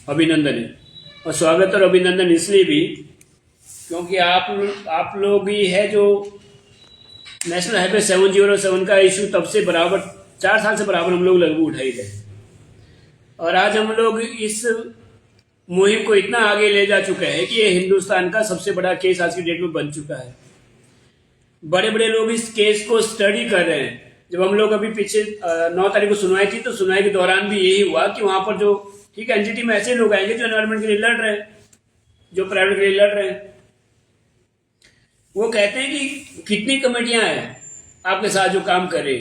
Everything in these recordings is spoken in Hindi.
अभिनंदन है। और स्वागत और अभिनंदन इसलिए भी क्योंकि आप लोग ही है जो नेशनल हाईवे 707 का इशू तब से बराबर 4 साल से बराबर हम लोग लगभग उठाई रहे, और आज हम लोग इस मुहिम को इतना आगे ले जा चुके हैं कि ये हिंदुस्तान का सबसे बड़ा केस आज की डेट में बन चुका है। बड़े बड़े लोग इस केस को स्टडी कर रहे हैं। जब हम लोग अभी पीछे 9 तारीख को सुनवाई थी, तो सुनवाई के दौरान भी यही हुआ कि वहां पर जो ठीक है एनजीटी में ऐसे लोग आएंगे जो एनवायरमेंट के लिए लड़ रहे हैं, जो प्राइवेट के लिए लड़ रहे हैं। वो कहते हैं कि कितनी कमेटियां हैं आपके साथ जो काम कर रही।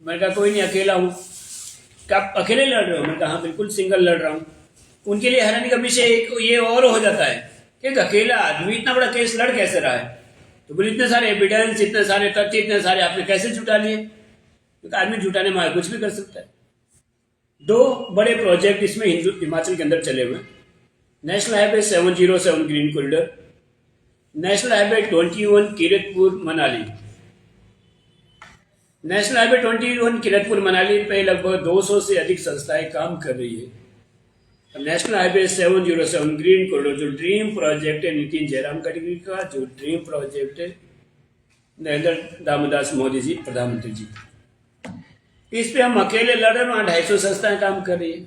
मैंने कहा कोई नहीं, अकेला हूं। क्या आप अकेले लड़ रहे हो? मैंने कहा हाँ बिल्कुल सिंगल लड़ रहा हूं। उनके लिए हैरानी का विषय ये और हो जाता है कि एक अकेला आदमी इतना बड़ा केस लड़ कैसे रहा है। तो बोले इतने सारे एविडेंस, इतने सारे तथ्य, इतने सारे आपने कैसे जुटा लिए? तो आदमी जुटाने में कुछ भी कर सकता है। 2 बड़े प्रोजेक्ट इसमें हिमाचल के अंदर चले हुए, national highway 707 green corridor, national highway 21 Kiratpur Manali. National highway 21 Kiratpur Manali पे लगभग 200 से अधिक संस्थाएं काम कर रही है। नेशनल हाईवे 707 ग्रीन कॉरिडोर जो ड्रीम प्रोजेक्ट है नितिन जयराम गडकरी का, जो ड्रीम प्रोजेक्ट है नरेंद्र दामोदास मोदी जी प्रधानमंत्री जी, इस पे हम अकेले लड़ रहे हैं। वहां 250 संस्थाएं काम कर रही है।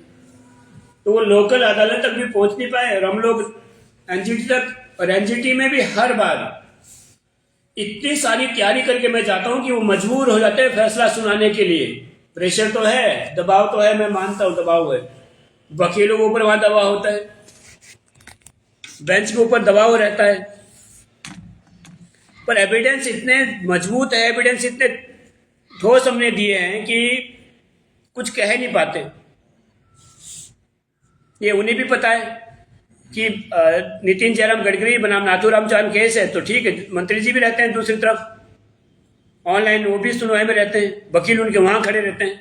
तो वो लोकल अदालत तक भी पहुंच नहीं पाए, और हम लोग एनजीटी तक, और एनजीटी में भी हर बार इतनी सारी तैयारी करके मैं चाहता हूं कि वो मजबूर हो जाते हैं फैसला सुनाने के लिए। प्रेशर तो है, दबाव तो है, मैं मानता हूं दबाव है, वकीलों के ऊपर वहां दबाव होता है, बेंच के ऊपर दबाव रहता है, पर एविडेंस इतने मजबूत है, एविडेंस इतने ठोस हमने दिए हैं कि कुछ कह नहीं पाते। ये उन्हें भी पता है कि नितिन जयराम गडकरी बनाम नाथूराम चांद केस है, तो ठीक है, मंत्री जी भी रहते हैं दूसरी तरफ ऑनलाइन, वो भी सुनवाई में रहते हैं, वकील उनके वहां खड़े रहते हैं।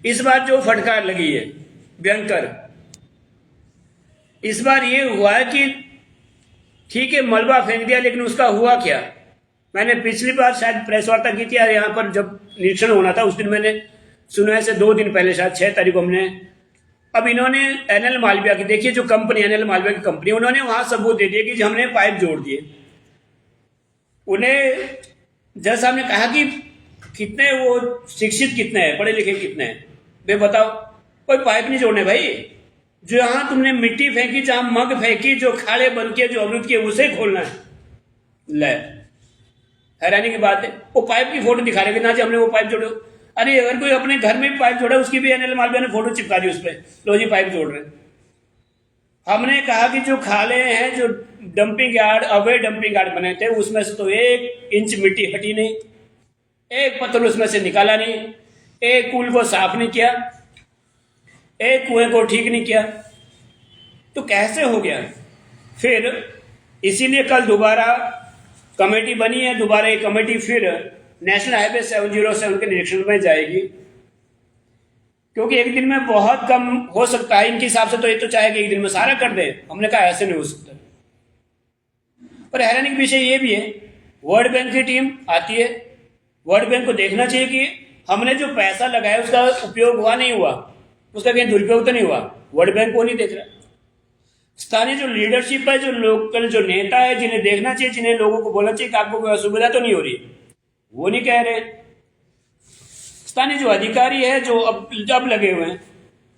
इस बार जो फटकार लगी है भयंकर, इस बार ये हुआ है कि ठीक है मलबा फेंक दिया, लेकिन उसका हुआ क्या? मैंने पिछली बार शायद प्रेस वार्ता की थी यहाँ पर, जब निरीक्षण होना था उस दिन मैंने सुनवाई से 2 दिन पहले, शायद 6 तारीख को हमने, अब इन्होंने एनएल मालविया की, देखिए जो कंपनी एनएल मालविया की कंपनी, उन्होंने वहां सबूत दे दिया कि हमने पाइप जोड़ दिए। उन्हें जज साहब ने कहा कि कितने वो शिक्षित कितने हैं, पढ़े लिखे कितने हैं, वे बताओ। कोई पाइप नहीं जोड़ने भाई, जो यहां तुमने मिट्टी फेंकी, जहां मग फेंकी, जो खाड़े बन के जो अवरुद्ध किए, उसे खोलना है। ले हैरानी की बात है, वो पाइप की फोटो दिखा रहे कि ना जी हमने वो पाइप जोड़े। अरे अगर कोई अपने घर में भी पाइप जोड़ा, उसकी भी एनएल मालविया ने फोटो चिपका दी उस पर, लो जी पाइप जोड़ रहे। हमने कहा कि जो खाले हैं, जो डंपिंग यार्ड, अवैध डंपिंग यार्ड बने थे, उसमें से तो 1 इंच मिट्टी हटी नहीं, एक पत्थर उसमें से निकाला नहीं, एक पुल को साफ नहीं किया, एक कुएं को ठीक नहीं किया, तो कैसे हो गया? फिर इसीलिए कल दोबारा कमेटी बनी है, दोबारा ये कमेटी फिर नेशनल हाईवे 707 के निरीक्षण में जाएगी, क्योंकि एक दिन में बहुत कम हो सकता है इनके हिसाब से, तो ये तो चाहे कि एक दिन में सारा कर दे। हमने कहा ऐसे नहीं हो सकता। पर हैरानी का विषय ये भी है, वर्ल्ड बैंक की टीम आती है, वर्ल्ड बैंक को देखना चाहिए कि हमने जो पैसा लगाया उसका उपयोग हुआ नहीं हुआ, उसका कहीं दुरुपयोग तो नहीं हुआ। वर्ल्ड बैंक को नहीं देख रहा। स्थानीय जो लीडरशिप है, जो लोकल जो नेता है, जिन्हें देखना चाहिए, जिन्हें लोगों को बोलना चाहिए कि आपको कोई असुविधा तो नहीं हो रही, वो नहीं कह रहे। स्थानीय जो अधिकारी है, जो अब लगे हुए हैं,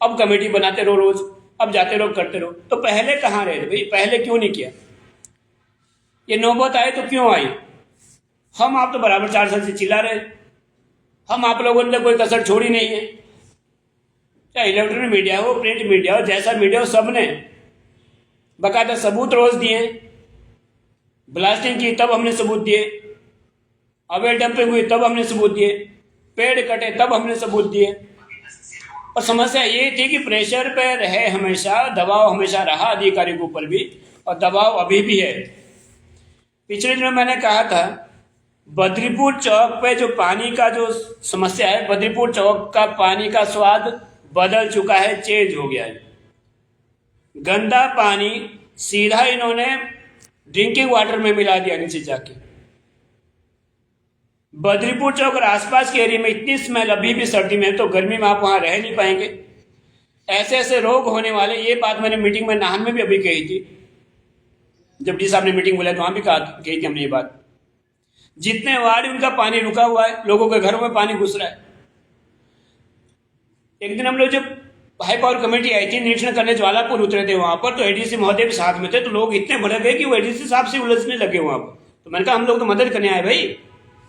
अब कमेटी बनाते रहो रोज, अब जाते रहो करते रहो। तो पहले कहाँ रहे थे भाई? पहले क्यों नहीं किया? ये नौबत आए तो क्यों आई? हम आप तो बराबर 4 साल से चिल्ला रहे, हम आप लोगों ने कोई कसर छोड़ी नहीं है, चाहे इलेक्ट्रॉनिक मीडिया हो, प्रिंट मीडिया हो, जैसा मीडिया हो, सबने बकायदा सबूत रोज दिए। ब्लास्टिंग की तब हमने सबूत दिए, अवैध डंपिंग हुई तब हमने सबूत दिए, पेड़ कटे तब हमने सबूत दिए। और समस्या ये थी कि प्रेशर पे रहे हमेशा, दबाव हमेशा रहा अधिकारी के ऊपर भी, और दबाव अभी भी है। पिछले दिनों मैंने कहा था बद्रीपुर चौक पे जो पानी का जो समस्या है, बद्रीपुर चौक का पानी का स्वाद बदल चुका है, चेंज हो गया है। गंदा पानी सीधा इन्होंने ड्रिंकिंग वाटर में मिला दिया नीचे जाके। बद्रीपुर चौक और आसपास के एरिया में इतनी स्मेल अभी भी सर्दी में, तो गर्मी में आप वहां रह नहीं पाएंगे। ऐसे ऐसे रोग होने वाले, ये बात मैंने मीटिंग में नाहन में भी अभी कही थी, जब डी साहब ने मीटिंग बोला तो वहां भी कही थी हमने ये बात। जितने वार्ड उनका पानी रुका हुआ है, लोगों के घरों में पानी घुस रहा है। एक दिन हम लोग जब हाई पावर कमेटी आई थी निरीक्षण करने, ज्वालापुर उतरे थे वहां पर, तो एडीसी महोदय भी साथ में थे, तो लोग इतने भड़क गए कि वो एडीसी साहब से उलझने लगे वहां पर। तो मैंने कहा हम लोग तो मदद करने आए भाई,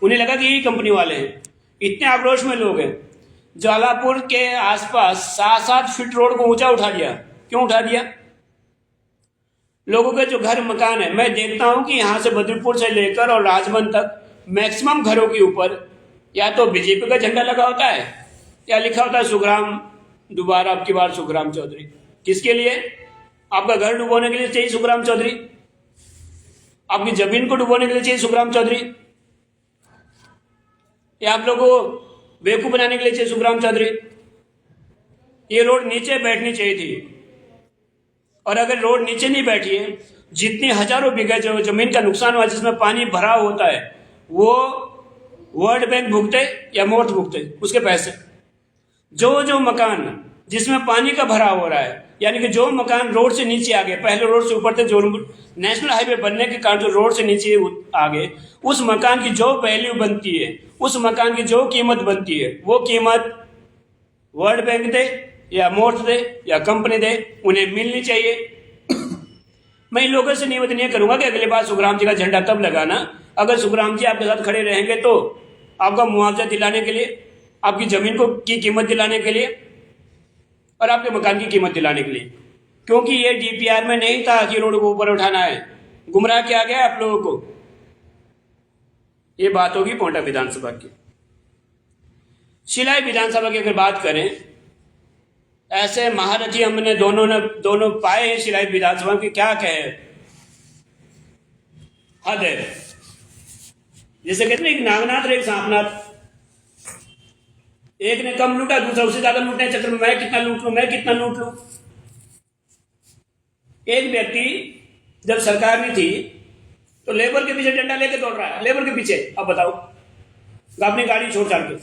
उन्हें लगा कि यही कंपनी वाले हैं। इतने आक्रोश में लोग हैं। ज्वालापुर के आसपास 7-7 फीट रोड को ऊंचा उठा दिया। क्यों उठा दिया? लोगों के जो घर मकान है, मैं देखता हूं कि यहां से बद्रीपुर से लेकर और राजमंद तक मैक्सिमम घरों के ऊपर या तो बीजेपी का झंडा लगा होता है या लिखा होता है सुखराम, दोबारा अब की बार सुखराम चौधरी। किसके लिए? आपका घर डुबोने के लिए चाहिए सुखराम चौधरी, आपकी जमीन को डुबोने के लिए चाहिए सुखराम चौधरी, या आप लोगों को बेवकूफ बनाने के लिए चाहिए सुखराम चौधरी। ये रोड नीचे बैठनी चाहिए थी, और अगर रोड नीचे नहीं बैठी है, जितनी हजारों बीघा जो जमीन का नुकसान हुआ जिसमें पानी भरा होता है, वो वर्ल्ड बैंक भुगते या मोर्ट भुगते उसके पैसे। जो मकान जिसमें पानी का भराव हो रहा है, यानी कि जो मकान रोड से नीचे आ गए, पहले रोड से ऊपर थे, जो नेशनल हाईवे बनने के कारण जो रोड से नीचे आ गए, उस मकान की जो वैल्यू बनती है, उस मकान की जो कीमत बनती है, वो कीमत वर्ल्ड बैंक दे या मोर्ट दे या कंपनी दे, उन्हें मिलनी चाहिए। मैं इन लोगों से निवेदन ये करूंगा कि अगली बार सुखराम जी का झंडा तब लगाना अगर सुखराम जी आपके साथ खड़े रहेंगे, तो आपका मुआवजा दिलाने के लिए, आपकी जमीन को की कीमत दिलाने के लिए और आपके मकान की कीमत दिलाने के लिए। क्योंकि ये डीपीआर में नहीं था कि रोड को ऊपर उठाना है, गुमराह किया गया आप लोगों को। ये बात होगी पोंटा विधानसभा की। शिलाई विधानसभा की अगर बात करें, ऐसे महारथी हमने दोनों पाए हैं शिलाई विधानसभा की, क्या कहे, हद है। जैसे कहते हैं एक नागनाथ और एक सांपनाथ, एक ने कम लूटा, दूसरा उससे ज्यादा लूटने चक्कर में मैं कितना लूट लूं, मैं कितना लूट लूं। एक व्यक्ति जब सरकार में थी तो लेबर के पीछे डंडा लेके दौड़ रहा है, लेबर के पीछे। अब बताओ, अपनी गाड़ी छोड़ छाड़ के।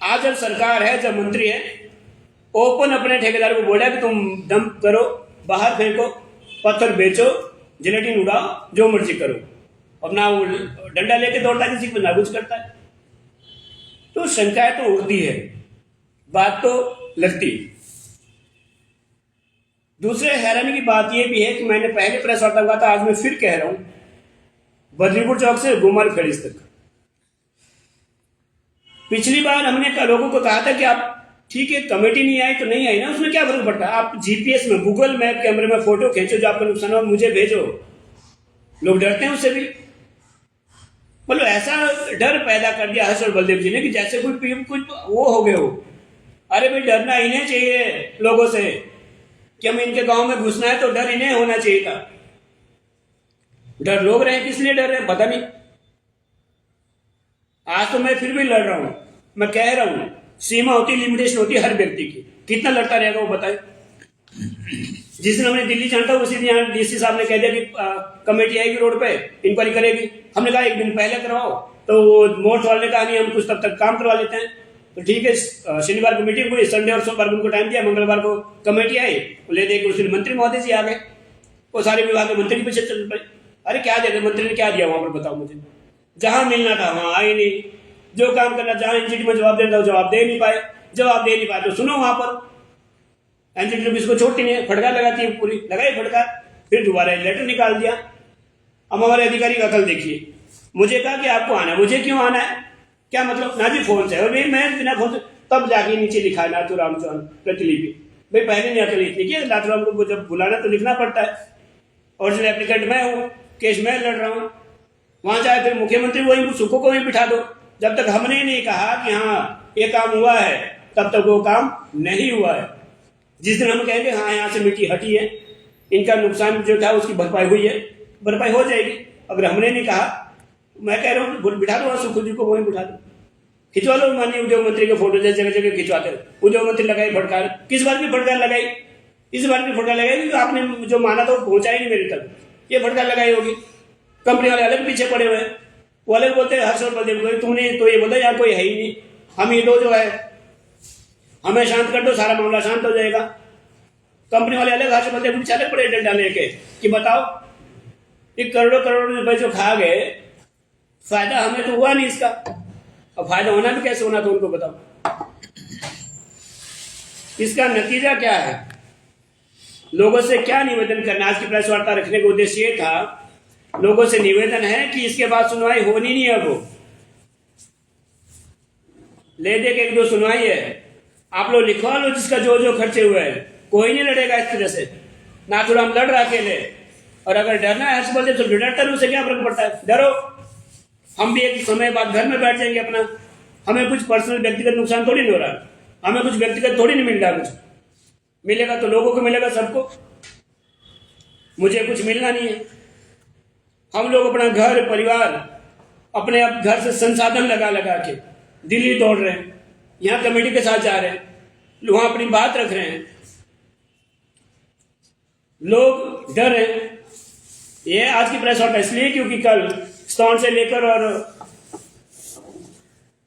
आज जब सरकार है, जब मंत्री है, ओपन अपने ठेकेदार को बोला कि तुम डंप करो, बाहर फेंको, पत्थर बेचो, जिलेटिन उड़ाओ, जो मर्जी करो। अपना वो डंडा लेके दौड़ता है, किसी को नागुज करता है। तो शंकाएं तो उड़ती है, बात तो लगती। दूसरे हैरानी की बात यह भी है कि मैंने पहले प्रेस वार्ता हुआ था, आज मैं फिर कह रहा हूं, बद्रीपुर चौक से गुमर खड़ीस तक पिछली बार हमने लोगों को कहा था कि आप ठीक है, कमेटी नहीं आई तो नहीं आई ना, उसमें क्या फर्क पड़ता है। आप जीपीएस में, गूगल मैप कैमरे में फोटो खींचो, जो आपका नुकसान हो मुझे भेजो। लोग डरते हैं उससे भी। मतलब ऐसा डर पैदा कर दिया हर्ष और बलदेव जी ने कि जैसे कुछ वो हो गए हो। अरे भाई, डरना इन्हें चाहिए लोगों से कि हम इनके गांव में घुसना है तो डर इन्हें होना चाहिए था। डर लोग रहे, किस लिए डर रहे पता नहीं। आज तो मैं फिर भी लड़ रहा हूं, मैं कह रहा हूं, सीमा होती, लिमिटेशन होती हर व्यक्ति की। कितना लड़ता रहेगा वो बताए। जिस दिन हमने दिल्ली जाना था उसी दिन यहाँ डीसी साहब ने कह दिया कि कमेटी आएगी रोड पे, इंक्वायरी करेगी। हमने कहा एक दिन पहले करवाओ, तो वो मोर्च वाले ने कहा नहीं, हम कुछ तब तक काम करवा लेते हैं। तो ठीक है, शनिवार को मीटिंग हुई, संडे और सोमवार को उनको टाइम दिया, मंगलवार को कमेटी आई, ले दे के उस दिन मंत्री महोदय जी आ गए, वो सारे विभाग के मंत्री पीछे चल पड़े। अरे क्या दे, मंत्री ने क्या दिया वहां पर बताओ मुझे। जहां मिलना था वहां आए नहीं, जो काम करना, जहां एनजीटी में जवाब देना था जवाब दे नहीं पाए, जवाब दे नहीं पाए तो सुनो वहां पर एनजीटी इसको छोड़ती नहीं है, फटकार लगाती है, पूरी लगाई फटकार, फिर दोबारा लेटर निकाल दिया। अब हमारे अधिकारी का अकल देखिए, मुझे कहा कि आपको आना है, मुझे क्यों आना है, क्या मतलब ना जी फोन से, और मैं बिना फोन से तब जाके नीचे लिखा है नाथूराम चौहान प्रतिलिपि। भाई पहले नहीं अकल इतनी की, नाथूराम को जब बुलाना तो लिखना पड़ता है, ओरिजिनल एप्लीकेंट मैं हूँ, केस मैं लड़ रहा हूँ। वहां जाए फिर मुख्यमंत्री वही सुखों को वहीं बिठा दो। जब तक हमने नहीं कहा कि हाँ ये काम हुआ है, तब तक वो काम नहीं हुआ है। जिस दिन हम कहेंगे हाँ यहाँ से मिट्टी हटी है, इनका नुकसान जो था उसकी भरपाई हुई है, भरपाई हो जाएगी। अगर हमने नहीं कहा, मैं कह रहा हूँ बिठा दो सुखू जी को, वहीं बिठा दो, खिंचवा लो माननीय उद्योग मंत्री के फोटो, जगह जगह खिंचवाते हो। उद्योग मंत्री लगाई फटकार, किस बात की फटकार लगाई, इस बात की फटकार लगाई आपने जो माना था वो पहुंचा ही नहीं मेरे तक, ये फटकार लगाई होगी। कंपनी वाले अलग पीछे पड़े हुए हैं, वो अलग बोलते हैं हर्ष और बलदेव को, तुमने तो ये बोला यहाँ कोई है ही नहीं, हम ये दो जो है हमें शांत कर दो, सारा मामला शांत हो जाएगा। कंपनी वाले अलग हाथ से बोलते हैं, चले पड़े डंडा लेके कि बताओ ये करोड़ों करोड़ों रुपए जो खा गए, फायदा हमें तो हुआ नहीं इसका। अब फायदा होना भी कैसे होना, तो उनको बताओ। इसका नतीजा क्या है, लोगों से क्या निवेदन करना। आज की प्रेस वार्ता रखने का उद्देश्य ये था, लोगों से निवेदन है कि इसके बाद सुनवाई होनी नहीं है। वो ले दे के एक दो सुनवाई है, आप लोग लिखवा लो जिसका जो जो खर्चे हुए हैं। कोई नहीं लड़ेगा इस तरह से, ना थोड़ा हम लड़ रहा अकेले। और अगर डरना है हर्ष बोलते तो डरता है, उसे क्या फर्क पड़ता है, डरो। हम भी एक समय बाद घर में बैठ जाएंगे अपना। हमें कुछ पर्सनल व्यक्तिगत नुकसान थोड़ी नहीं हो रहा, हमें कुछ व्यक्तिगत थोड़ी नहीं मिल रहा। कुछ मिलेगा तो लोगों को मिलेगा, सबको। मुझे कुछ मिलना नहीं है। हम लोग अपना घर परिवार, अपने अब घर से संसाधन लगा लगा के दिल्ली दौड़ रहे हैं, यहाँ कमेटी के साथ जा रहे हैं, वहां अपनी बात रख रहे हैं। लोग डर रहे हैं। ये आज की प्रेस वार्ता इसलिए क्योंकि कल स्टोन से लेकर और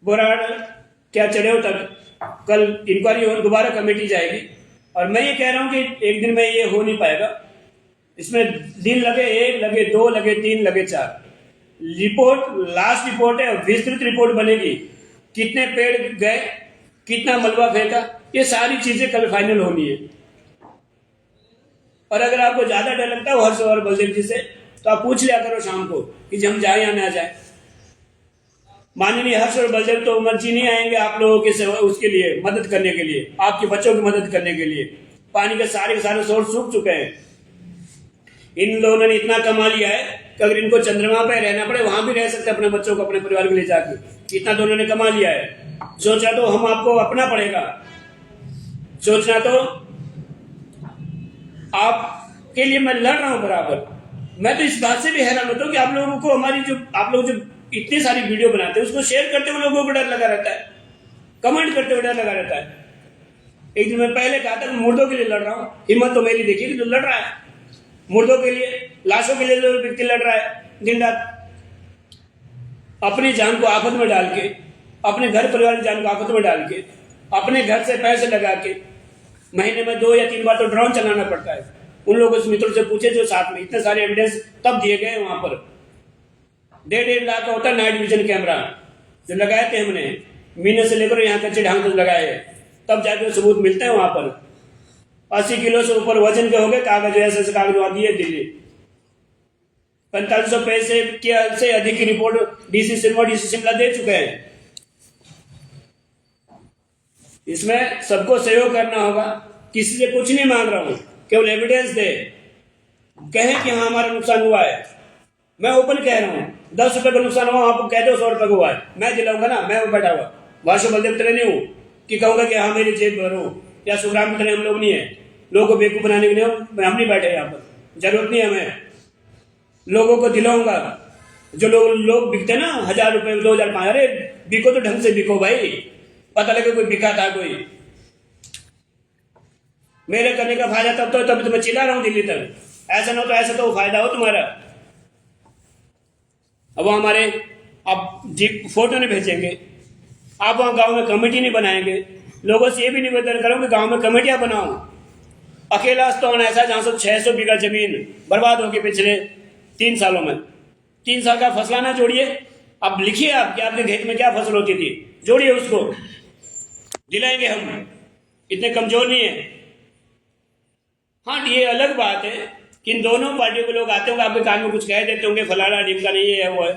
बोराड़ क्या चढ़े तक कल इंक्वायरी और दोबारा कमेटी जाएगी। और मैं ये कह रहा हूं कि एक दिन में ये हो नहीं पाएगा। इसमें दिन लगे, 1 लगे, 2 लगे, 3 लगे, 4 रिपोर्ट, लास्ट रिपोर्ट है, विस्तृत रिपोर्ट बनेगी। कितने पेड़ गए, कितना मलबा फेंका, ये सारी चीजें कल फाइनल होनी है। और अगर आपको ज्यादा डर लगता है हर्ष और बलदेव जी से, तो आप पूछ लिया करो शाम को कि हम जाए या ना जाए। माननीय हर्ष और बलदेव तो मर्जी नहीं आएंगे आप लोगों के उसके लिए मदद करने के लिए, आपके बच्चों की मदद करने के लिए। पानी के सारे सोर्स सूख चुके हैं। इन लोगों ने इतना कमा लिया है कि अगर इनको चंद्रमा पे रहना पड़े वहां भी रह सकते अपने बच्चों को, अपने परिवार को ले जाके। इतना तो उन्होंने कमा लिया है। सोचा तो हम आपको अपना पड़ेगा, सोचना तो आपके लिए मैं लड़ रहा हूं बराबर। मैं तो इस बात से भी हैरान होता हूं कि आप लोगों को हमारी जो आप लोग जो इतनी सारी वीडियो बनाते हैं उसको शेयर करते हुए लोगों को डर लगा रहता है, कमेंट करते हुए डर लगा रहता है। एक दिन मैं पहले कहा था मुर्दों के लिए लड़ रहा हूं, हिम्मत तो मेरी देखिए कि जो लड़ रहा है मुर्दों के लिए, लाशों के लिए जो व्यक्ति लड़ रहा है दिन रात, अपनी जान को आफत में डाल के, अपने घर परिवार की जान को आफत में डाल के, अपने घर से पैसे लगा के, महीने में 2 या 3 बार तो ड्रोन चलाना पड़ता है। उन लोगों से मित्रों से पूछे जो साथ में, इतने सारे एविडेंस तब दिए गए वहां पर। 1.5 लाख का होता है नाइट विजन कैमरा जो लगाए थे हमने, मीने से लेकर यहाँ कच्चे ढांग तक लगाए, तब जाकर सबूत मिलते हैं वहां पर। 80 किलो से ऊपर वजन के हो गए कागज, ऐसे कागज वहां दिए दिल्ली। 4500 पैसे से अधिक की report DC Sirmaur, DC Shimla दे चुके हैं। इसमें सबको सहयोग करना होगा, किसी से कुछ नहीं मांग रहा हूं, केवल एविडेंस दे, कहें कि हाँ हमारा नुकसान हुआ है। मैं ओपन कह रहा हूं, 10 रुपए का नुकसान हुआ, आपको कह दो 100 रुपए का हुआ है, मैं दिलाऊंगा ना, मैं बैठा हुआ भाषो बलदेव तरह नहीं हूं कि कहूंगा कि हाँ मेरी जेब भरो, या सुखराम की तरह हम लोग नहीं है, लोगों को बेवकूफ बनाने के लिए हम नहीं बैठे यहाँ पर, जरूरत नहीं है हमें। लोगों को दिलाऊंगा, जो लोग बिकते ना 1000 रुपए 2000, अरे बिको तो ढंग से बिको भाई, पता लगे कोई बिका था कोई। मेरे करने का फायदा तब तो मैं चिल्ला रहा हूं दिल्ली तक, ऐसा ना हो तो ऐसा तो फायदा हो तुम्हारा। अब वो हमारे अब फोटो नहीं भेजेंगे, आप वहां गांव में कमेटी नहीं बनाएंगे। लोगों से ये भी निवेदन करूं कि गांव में कमेटियां बनाओ। अकेला स्टोन ऐसा जहां से 600 बीघा जमीन बर्बाद होगी पिछले 3 सालों में। 3 साल का फसलाना जोड़िए, अब लिखिए आप कि आपके खेत में क्या फसल होती थी, जोड़िए उसको, दिलाएंगे हम, इतने कमजोर नहीं है। हाँ ये अलग बात है कि इन दोनों पार्टियों के लोग आते होंगे, आपके कान में कुछ कह देते होंगे फलाना ढिमका नहीं है वो है,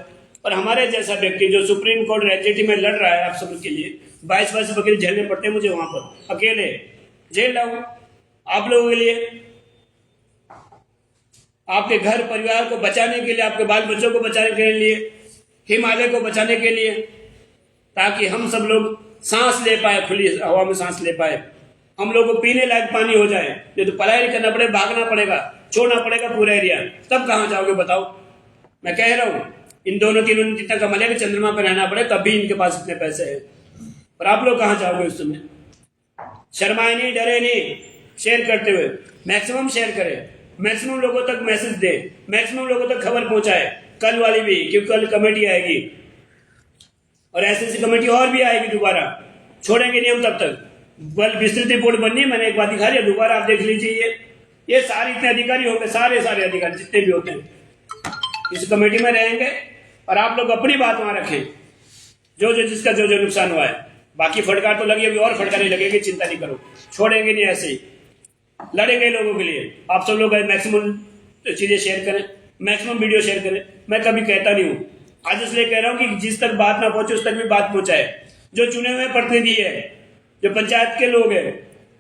और हमारे जैसा व्यक्ति जो सुप्रीम कोर्ट एग्जीक्यूटिव में लड़ रहा है आप सब के लिए, 22 वकील झेलने पड़ते हैं मुझे वहां पर, अकेले झेल रहा हूं आप लोगों के लिए, आपके घर परिवार को बचाने के लिए, आपके बाल बच्चों को बचाने के लिए, हिमालय को बचाने के लिए, ताकि हम सब लोग सांस ले पाए, खुली हवा में सांस ले पाए, हम लोग को पीने लायक पानी हो जाए। नहीं तो पलायन करना पड़े, भागना पड़ेगा, छोड़ना पड़ेगा पूरा एरिया, तब कहां जाओगे बताओ। मैं कह रहा हूं इन दोनों तीनों ने जितना कमा लिया कि चंद्रमा पर रहना पड़े, तब भी इनके पास इतने पैसे हैं, पर आप लोग कहां जाओगे उस समय। शर्माए नहीं, डरे नहीं, शेयर करते हुए मैक्सिमम शेयर करें, मैक्सिमम लोगों तक मैसेज दे, मैक्सिमम लोगों तक खबर पहुंचाए, कल वाली भी, क्योंकि कल कमेटी आएगी और ऐसी कमेटी और भी आएगी दोबारा, छोड़ेंगे नहीं हम तब तक। बल विस्तृत रिपोर्ट बननी है, मैंने एक बार दिखा दिया, दोबारा आप देख लीजिए। ये सारे इतने अधिकारी होंगे, सारे अधिकारी जितने भी होते हैं इस कमेटी में रहेंगे, और आप लोग अपनी बात वहां रखें, जो जिसका जो नुकसान हुआ है। बाकी फटकार तो लगी, अभी और फटकार लगेगी, चिंता नहीं करो, छोड़ेंगे नहीं, ऐसे ही लड़ेंगे लोगों के लिए। आप सब लोग मैक्सिमम चीजें शेयर करें, मैक्सिमम वीडियो शेयर करें। मैं कभी कहता नहीं हूं, आज इसलिए कह रहा हूं कि जिस तक बात ना पहुंचे उस तक भी बात पहुंचाए। जो चुने हुए प्रतिनिधि है, जो पंचायत के लोग हैं,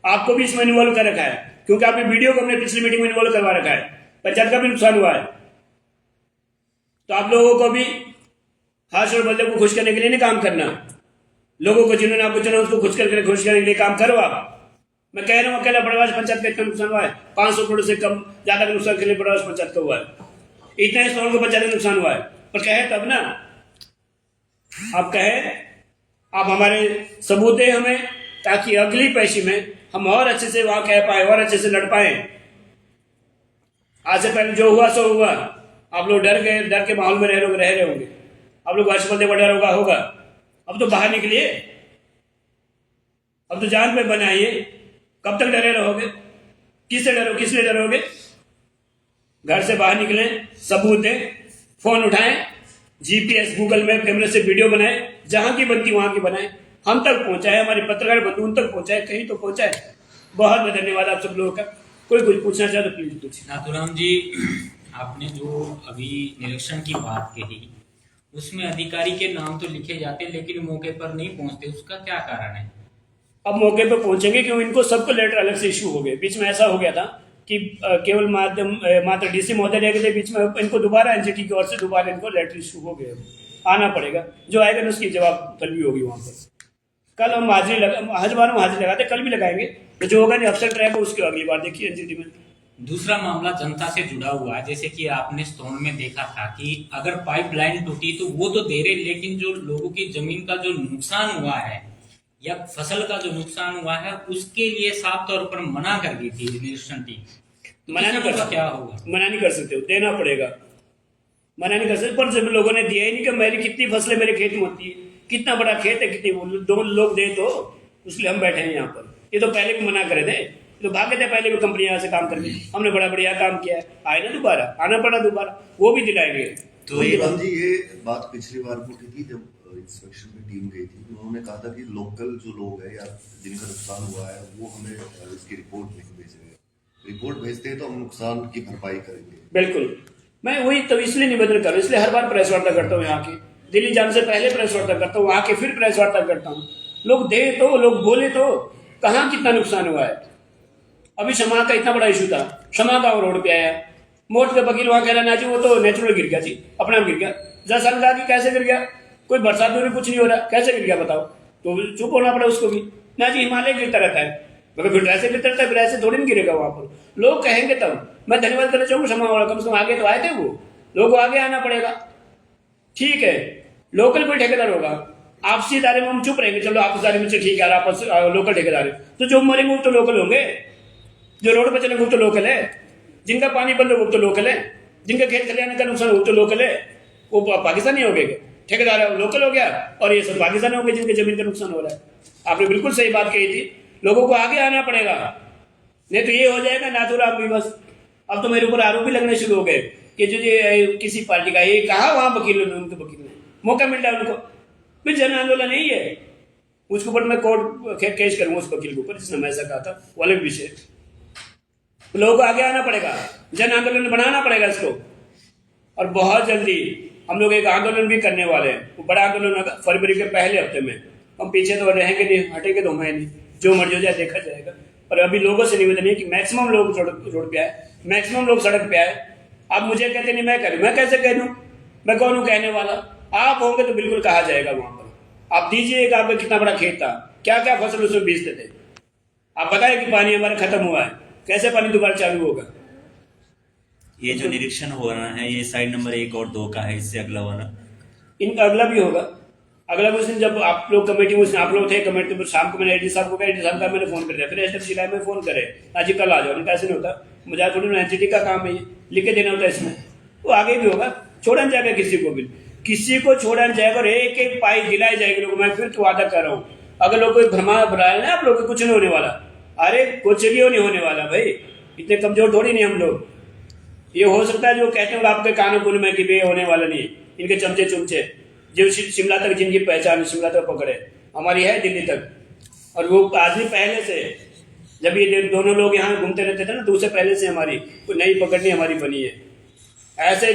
आपको भी इसमें इन्वॉल्व कर रखा है, क्योंकि आपने वीडियो को हमने पिछली मीटिंग में इन्वॉल्व करवा रखा है। पंचायत का भी नुकसान हुआ है, तो आप लोगों को भी हर्ष और बलदेव को खुश करने के लिए नहीं काम करना। लोगों को जिन्होंने आपको चुना उसको खुश करने के लिए काम करो आप। मैं कह रहा हूं अकेला बड़वास पंचायत का इतना नुकसान हुआ है, 500 करोड़ से कम ज्यादा का नुकसान के लिए बड़वास पंचायत का हुआ है। इतना इस को पंचायत का नुकसान हुआ है, पर कहे तब ना, आप कहे, आप हमारे सबूत दें हमें, ताकि अगली पेशी में हम और अच्छे से वहां कह पाए और अच्छे से लड़ पाए। आज से पहले जो हुआ सो हुआ, आप लोग डर गए, डर के माहौल में रह रहे होंगे, आप लोग हर्षवर्धन का डर होगा। अब तो बाहर निकलिए, अब तो जान पे बनाइए। कब तक डरे रहोगे? किससे डरोगे? घर से बाहर निकलें, सबूत दें, फोन उठाएं, जीपीएस गूगल मैप कैमरे से वीडियो बनाएं, जहां की बनती वहां की बनाएं, हम तक पहुंचाए, हमारे पत्रकार बंधु उन तक पहुंचाए, कहीं तो पहुंचाए। बहुत बहुत धन्यवाद आप सब लोगों का। कोई कुछ पूछना चाहे तो प्लीज पूछिए। नाथूराम जी, आपने जो अभी निरीक्षण की बात कही, उसमें अधिकारी के नाम तो लिखे जाते लेकिन मौके पर नहीं पहुंचते, उसका क्या कारण है? अब मौके पर पहुंचेंगे क्यों? इनको सबको लेटर अलग से इश्यू हो गए। बीच में ऐसा हो गया था कि केवल मात्र डीसी महोदय के बीच में इनको दोबारा एनजीटी की ओर से दोबारा इनको लेटर इश्यू हो गए। आना पड़ेगा, जो आएगा ना उसकी जवाब तलबी होगी वहां पर। कल हम हाजिरी लगाते, कल भी लगाएंगे, तो जो होगा नहीं अफसर रहेगा उसके अगली बार देखिए एनजीटी में। दूसरा मामला जनता से जुड़ा हुआ है, जैसे कि आपने स्टोन में देखा था कि अगर पाइपलाइन टूटी तो वो तो दे रहे, लेकिन जो लोगों की जमीन का जो नुकसान हुआ है या फसल का जो नुकसान हुआ है उसके लिए साफ तौर पर मना कर दी थी निरीक्षण टीम। मना नहीं कर सकते, क्या होगा? मना नहीं कर सकते, देना पड़ेगा। मना नहीं कर सकते, पर जब लोगों ने दिया ही नहीं कि मेरी कितनी फसलें मेरे खेत में होती है, कितना बड़ा खेत है, कितनी दो लोग दे, तो इसलिए हम बैठे हैं यहाँ पर। ये तो पहले भी मना करे थे, तो भागे थे पहले भी कंपनी यहाँ से काम करके। हमने बड़ा बढ़िया काम किया है, आए ना दोबारा, आना पड़ा दोबारा, वो भी दिलाएंगे। तो ये बात पिछली बार उठी थी जब इंस्पेक्शन में टीम गई थी, उन्होंने कहा था कि लोकल जो लोग हैं या जिनका नुकसान हुआ है वो हमें इसकी रिपोर्ट नहीं भेजेंगे। रिपोर्ट भेजते हैं तो हम नुकसान की भरपाई करेंगे। बिल्कुल, मैं वही तो इसलिए निवेदन कर रहा हूँ, इसलिए हर बार प्रेस वार्ता करता हूँ। यहाँ की दिल्ली जाने से पहले प्रेस वार्ता करता हूँ, वहां के फिर प्रेस वार्ता करता हूँ। लोग दे तो, लोग बोले तो, कहाँ कितना नुकसान हुआ है। अभी क्षमा का इतना बड़ा इशू था, क्षमा का रोड पे आया, मोट के वकील वहां कह रहा ना जी वो तो नेचुरल गिर गया जी, अपना गिर गया। जैसा कहा कि कैसे गिर गया, कोई बरसात में भी कुछ नहीं हो रहा, कैसे गिर गया बताओ, तो चुप होना पड़ा उसको भी। ना जी हिमालय गिरता रहता है, मगर फिर ऐसे गिरता रहता है, फिर ऐसे थोड़ी नहीं गिरेगा वहां पर। लोग कहेंगे तब मैं धन्यवाद करना चाहूंगा, क्षमा वाला कम से कम आगे तो आए थे, वो लोगों को आगे आना पड़ेगा। ठीक है, लोकल कोई ठेकेदार होगा, आपसी दायरे में हम चुप रहेंगे, चलो आपसी दायरे में ठीक है, आपस लोकल ठेकेदार है, तो जो मरेंगे वो तो लोकल होंगे, जो रोड पर चलेंगे वो तो लोकल है, जिनका पानी बंद हो वो तो लोकल है, जिनका खेत खलिहान का नुकसान हो तो लोकल है। वो पाकिस्तानी हो गए, ठेकेदार लोकल हो गया, और ये सब पाकिस्तानी हो गए जिनके जमीन का नुकसान हो रहा है। आपने बिल्कुल सही बात कही थी, लोगों को आगे आना पड़ेगा, नहीं तो ये हो जाएगा नाथूराम भी बस। अब तो मेरे ऊपर आरोप भी लगने शुरू हो गए कि जो ये किसी पार्टी का, ये कहा वहां वकीलों ने, उनके वकील ने मौका मिल रहा है उनको, फिर जन आंदोलन नहीं है, उसके ऊपर मैं कोर्ट केस करूंगा उस वकील के ऊपर जिसने मैं ऐसा कहा था, वो अलग विषय। लोगों को आगे आना पड़ेगा, जन आंदोलन बनाना पड़ेगा इसको, और बहुत जल्दी हम लोग एक आंदोलन भी करने वाले हैं। वो बड़ा आंदोलन होगा फरवरी के पहले हफ्ते में। हम पीछे तो रहेंगे नहीं, हटेंगे तो मैं नहीं, जो मर्जी हो जाए देखा जाएगा। पर अभी लोगों से निवेदन है कि मैक्सिमम लोग रोड पे आए, मैक्सिमम लोग सड़क पे आए। आप मुझे कहते नहीं, मैं कह, मैं कैसे कह दूं, मैं कौन हूं कहने वाला? आप होंगे तो बिल्कुल कहा जाएगा वहां पर। आप दीजिए कि आपका कितना बड़ा खेत था, क्या क्या फसल उसमें बीजते थे, आप बताए कि पानी हमारा खत्म हुआ है, कैसे पानी दोबारा चालू होगा। ये जो निरीक्षण हो रहा है ये साइड नंबर 1 और 2 का है, इससे अगला वाला इनका अगला भी होगा। अगला उस दिन जब आप लोग कमेटी में, आप लोग थे कमेटी में, शाम को मैंने एडी साहब को कहा, एडी साहब का मैंने फोन कर दिया, फिर एसडीएम जिला में फोन करे आज कल आ जाओ, नहीं कैसे नहीं होता, मुझे थोड़ी एनजीटी का काम है, ये लिख के देना होता है इसमें। वो आगे भी होगा, छोड़न जाएगा किसी को भी, किसी को छोड़न जाएगा और एक एक पाई दिलाई जाएगी लोगों। मैं फिर तो वादा कर रहा हूँ, अगर लोग कोई भ्रमा भरा है ना आप लोग को, कुछ नहीं होने वाला। अरे कुछ भी नहीं होने वाला भाई, इतने कमजोर थोड़ी नहीं हम लोग। ये हो सकता है जो कहते हैं आपके कानों कुन में कि वे होने वाला नहीं है, इनके चमचे चुमचे जो शिमला तक जिनकी पहचान शिमला तक पकड़े, हमारी है दिल्ली तक। और वो आदमी पहले से, जब ये दोनों लोग यहाँ घूमते रहते थे ना, तो उससे पहले से हमारी कोई नई पकड़नी हमारी बनी है। ऐसे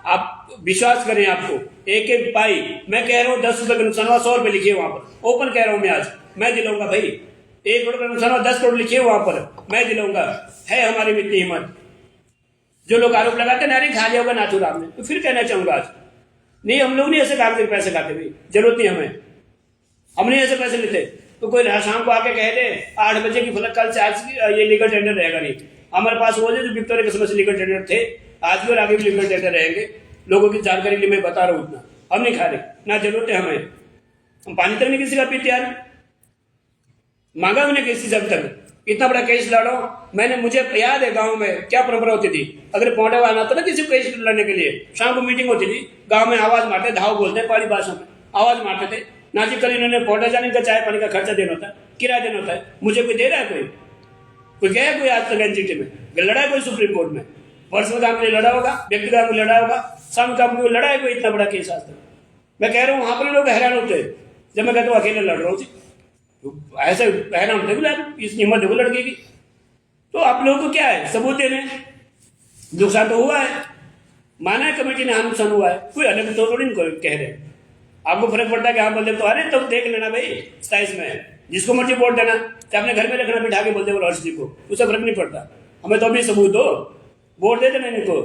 आप विश्वास करें, आपको एक एक पाई मैं कह रहा हूँ 10 रुपए का नुकसान हुआ, 100 रुपए लिखिए वहां पर, ओपन कह रहा हूँ मैं आज, मैं दिलाऊंगा भाई। 1 करोड़ का नुकसान हुआ, 10 करोड़ लिखिए वहां पर, मैं दिलाऊंगा। है हमारी में इतनी हिम्मत। जो लोग आरोप लगाते ना, अरे खा लिया होगा नाथूराम ने, तो फिर कहना चाहूंगा आज नहीं, हम लोग नहीं ऐसे काम करके पैसे खाते भाई, जरूरत नहीं हमें, हम नहीं ऐसे पैसे लेते। तो कोई शाम को आके कह दे 8 बजे की फलक, कल से आज ये लीगल टेंडर रहेगा नहीं। हमारे पास वो जो विक्टोरिया के समय से लीगल टेंडर थे, आज भी और आगे भी लीगल टेंडर रहेंगे। लोगों की जानकारी के लिए मैं बता रहा हूँ इतना, हम नहीं खा रहे, ना जरूरत है हमें। हम पानी तक नहीं किसी का पीते यार, मांगा हमने किसी से अब तक। इतना बड़ा केस लड़ो मैंने, मुझे याद है गांव में क्या परंपरा होती थी, अगर पौंडे आना था ना किसी को केस लड़ने के लिए, शाम को मीटिंग होती थी, गांव में आवाज मारते, धाव बोलते पहाड़ी भाषा में, आवाज मारते थे ना जी, कल इन्होंने पौंडे जाने का चाय पानी का खर्चा देना होता है, किराया देना होता है, मुझे कोई दे रहा है? कोई गया कोई आज तक एनजीटी में लड़ा है कोई सुप्रीम कोर्ट में? पर्सनल काम के लिए लड़ा होगा, व्यक्ति काम के लिए लड़ा होगा, साम काम के लिए लड़ा है कोई इतना बड़ा केस आज तक? मैं कह रहा हूँ वहां पर लोग हैरान होते हैं जब मैं कहता हूँ अकेले लड़ रहा हूँ, तो ऐसे हैरान होते बोले इस हिम्मत देखो लड़के की। तो आप लोगों को क्या है, सबूत देने, नुकसान तो हुआ है, माना है कमेटी ने, हाँ नुकसान हुआ है, कोई अलग तो थोड़ी कह रहे। आपको फर्क पड़ता है कि हाँ बोल दे तो, अरे तब देख लेना भाई 27 में जिसको मर्जी वोट देना, चाहे अपने घर में रखना, बिठा के बोल दे हर्ष जी को, उससे फर्क नहीं पड़ता। हमें तो अभी सबूत दो, वोट दे देना इनको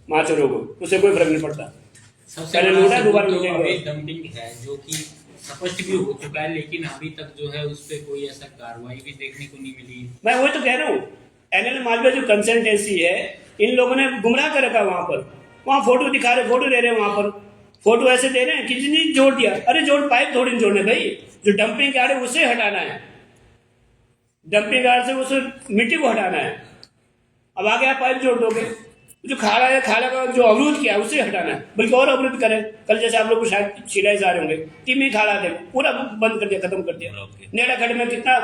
माचोरों को, उससे कोई फर्क नहीं पड़ता। सबसे बड़ा सबूत तो अभी डंपिंग है, जो कि स्पष्ट भी हो चुका है, लेकिन अभी तक जो है उस पर कोई ऐसा कार्रवाई भी देखने को नहीं मिली। मैं वही तो कह रहा हूँ, एनएल मालवीय जो कंसल्टेंसी है, इन लोगों ने गुमराह कर रखा वहां पर। वहां फोटो दिखा रहे, फोटो दे रहे हैं, वहां पर फोटो ऐसे दे रहे हैं, किसी ने जोड़ दिया। अरे जोड़ पाइप थोड़ी जोड़ने भाई, जो डंपिंग यार्ड है उसे हटाना है, डंपिंग यार्ड से उस मिट्टी को हटाना है। अब आगे आप पाइप जोड़ दोगे, जो खाड़ा है, खाड़ा का जो अवरुद्ध किया उसे हटाना है, बल्कि और अवरुद्ध करें। कल जैसे आप लोग को शायद शिलाई जा रहे होंगे, टीमी खाड़ा थे पूरा बंद कर दिया, खत्म कर दिया। नेड़ा खड्ड में कितना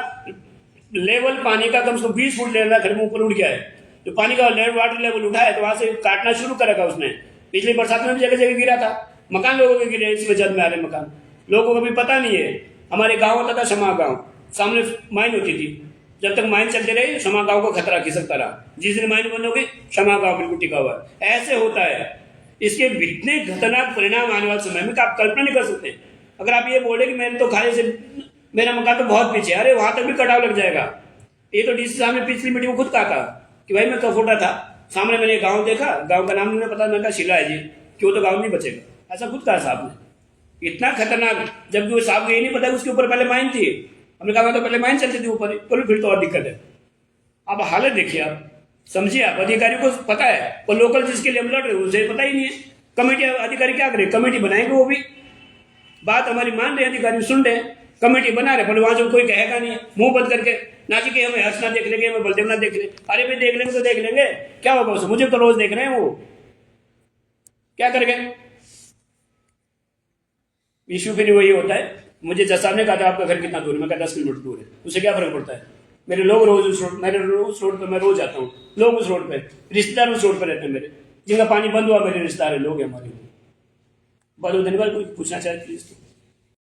लेवल पानी का, कम से कम 20 फुट लेवल खड्ड में ऊपर उठ गया है, जो पानी का वाटर लेवल उठा है, तो वहां से काटना शुरू करेगा उसने। पिछली बरसात में भी जगह जगह गिरा था, मकान लोगों के गिरे, इस वजह में आ रहे मकान, लोगों को भी पता नहीं है। हमारे गांव होता था शमा गांव, सामने माइन होती थी, जब तक माइन चलते रहे शमा गांव को खतरा खिसकता रहा। जिस दिन माइन बंद हो गई, शमा गांव बिल्कुल टिका हुआ है। ऐसे होता है, इसके इतने खतरनाक परिणाम आने वाले समय में कि आप कल्पना नहीं कर सकते। अगर आप ये बोले कि मैंने तो खाने से, मेरा मकान तो बहुत पीछे, अरे वहां तक भी कटाव लग जाएगा। ये तो डीसी साहब ने पिछली मीटिंग में खुद कहा था कि भाई मैं कफोटा था, सामने मैंने गाँव देखा, गाँव का नाम नहीं पता, मैं कहा शिला है जी, क्यों तो गाँव नहीं बचेगा, ऐसा खुद कहा साहब ने। इतना खतरनाक, जबकि वो साहब को ये नहीं पता उसके ऊपर पहले माइन थी। हमने कहा तो पहले माइन चलती थी ऊपर, तो फिर तो और दिक्कत है। अब हालत देखिए, आप समझिए, आप अधिकारियों को पता है, और लोकल जिसके लिए हम लड़ रहे हैं उसे पता ही नहीं है। कमेटी अधिकारी क्या करे, कमेटी बनाएंगे, वो भी बात हमारी मान रहे, अधिकारी सुन रहे, कमेटी बना रहे, पर वहां जो कोई कहेगा नहीं, मुंह बंद करके, ना जी कि हमें हर्ष ना देख लेंगे, हमें बलदेव ना देख लेंगे। अरे भाई देख लेंगे तो देख लेंगे, क्या होगा उसे, मुझे तो रोज देख रहे हैं, वो क्या कर गए। इश्यू फिर वही होता है, मुझे जज साहब ने कहा था आपका घर कितना दूर है, मैं कहा 10 किलोमीटर दूर है, उससे क्या फर्क पड़ता है। मेरे लोग रोज उस रोड, मेरे उस रोड पे मैं रोज आता हूँ, लोग उस रोड पे, रिश्तेदार उस रोड पे रहते हैं मेरे, जिनका पानी बंद हुआ मेरे रिश्तेदार लोग हैं हमारे। बंद होने के बाद कोई पूछना चाहे प्लीज तो